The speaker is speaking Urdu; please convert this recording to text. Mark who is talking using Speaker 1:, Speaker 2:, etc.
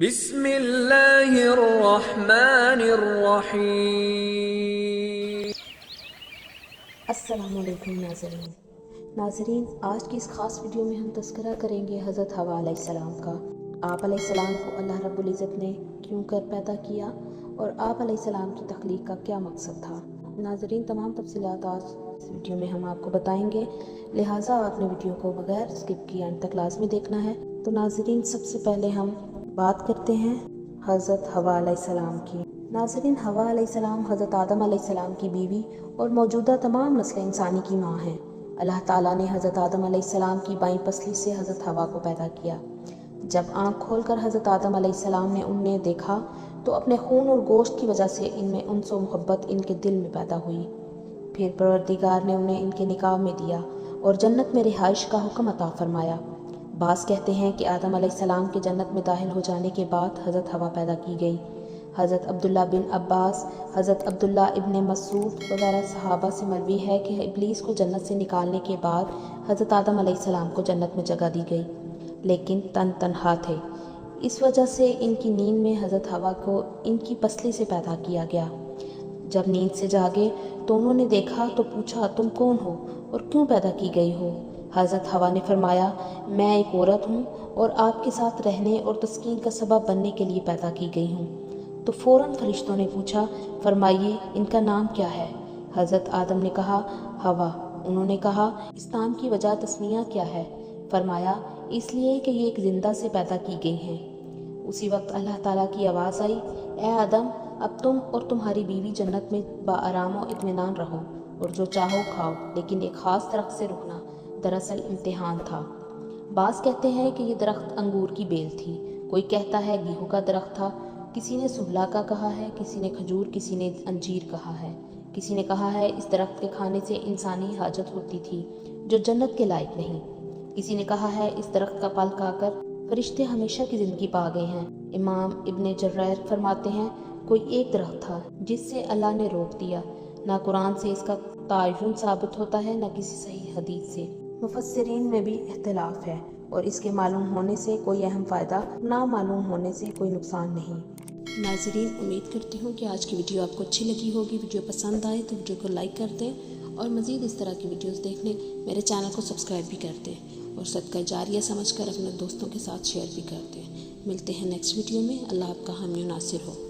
Speaker 1: بسم اللہ الرحمن الرحیم۔
Speaker 2: السلام علیکم ناظرین، آج کی اس خاص ویڈیو میں ہم تذکرہ کریں گے حضرت حوا علیہ السلام کا۔ آپ علیہ السلام کو اللہ رب العزت نے کیوں کر پیدا کیا اور آپ علیہ السلام کی تخلیق کا کیا مقصد تھا۔ ناظرین، تمام تفصیلات آج اس ویڈیو میں ہم آپ کو بتائیں گے، لہٰذا آپ نے ویڈیو کو بغیر اسکپ کیے اینڈ تک لازمی دیکھنا ہے۔ تو ناظرین، سب سے پہلے ہم بات کرتے ہیں حضرت حوا علیہ السلام کی۔ ناظرین، حوا علیہ السلام حضرت آدم علیہ السلام کی بیوی اور موجودہ تمام نسل انسانی کی ماں ہیں۔ اللہ تعالیٰ نے حضرت آدم علیہ السلام کی بائیں پسلی سے حضرت حوا کو پیدا کیا۔ جب آنکھ کھول کر حضرت آدم علیہ السلام نے انہیں دیکھا تو اپنے خون اور گوشت کی وجہ سے ان میں انس و محبت ان کے دل میں پیدا ہوئی۔ پھر پروردگار نے انہیں ان کے نکاح میں دیا اور جنت میں رہائش کا حکم عطا فرمایا۔ بعض کہتے ہیں کہ آدم علیہ السلام کے جنت میں داخل ہو جانے کے بعد حضرت حوا پیدا کی گئی۔ حضرت عبداللہ بن عباس، حضرت عبداللہ ابن مسعود وغیرہ صحابہ سے مروی ہے کہ ابلیس کو جنت سے نکالنے کے بعد حضرت آدم علیہ السلام کو جنت میں جگہ دی گئی، لیکن تنہا تھے۔ اس وجہ سے ان کی نیند میں حضرت حوا کو ان کی پسلی سے پیدا کیا گیا۔ جب نیند سے جاگے تو انہوں نے دیکھا تو پوچھا، تم کون ہو اور کیوں پیدا کی گئی ہو؟ حضرت حوا نے فرمایا، میں ایک عورت ہوں اور آپ کے ساتھ رہنے اور تسکین کا سبب بننے کے لیے پیدا کی گئی ہوں۔ تو فوراً فرشتوں نے پوچھا، فرمائیے ان کا نام کیا ہے؟ حضرت آدم نے کہا، حوا۔ انہوں نے کہا، اس نام کی وجہ تسمیہ کیا ہے؟ فرمایا، اس لیے کہ یہ ایک زندہ سے پیدا کی گئی ہیں۔ اسی وقت اللہ تعالیٰ کی آواز آئی، اے آدم، اب تم اور تمہاری بیوی جنت میں بآرام و اطمینان رہو اور جو چاہو کھاؤ، لیکن ایک خاص درخت سے رکنا، دراصل امتحان تھا۔ بعض کہتے ہیں کہ یہ درخت انگور کی بیل تھی، کوئی کہتا ہے گیہوں کا درخت تھا، کسی نے سبلا کا کہا ہے، کسی نے کھجور، کسی نے انجیر کہا ہے، کسی نے کہا ہے اس درخت کے کھانے سے انسانی حاجت ہوتی تھی جو جنت کے لائق نہیں، کسی نے کہا ہے اس درخت کا پھل کھا کر فرشتے ہمیشہ کی زندگی پا گئے ہیں۔ امام ابن جریر فرماتے ہیں، کوئی ایک درخت تھا جس سے اللہ نے روک دیا، نہ قرآن سے اس کا تعین ثابت ہوتا ہے نہ کسی صحیح حدیث سے۔ مفسرین میں بھی اختلاف ہے اور اس کے معلوم ہونے سے کوئی اہم فائدہ، نہ معلوم ہونے سے کوئی نقصان نہیں۔ ناظرین، امید کرتی ہوں کہ آج کی ویڈیو آپ کو اچھی لگی ہوگی۔ ویڈیو پسند آئے تو ویڈیو کو لائک کر دیں اور مزید اس طرح کی ویڈیوز دیکھنے میرے چینل کو سبسکرائب بھی کر دیں اور صدقہ جاریہ سمجھ کر اپنے دوستوں کے ساتھ شیئر بھی کر دیں۔ ملتے ہیں نیکسٹ ویڈیو میں۔ اللہ آپ کا حامی و ناصر ہو۔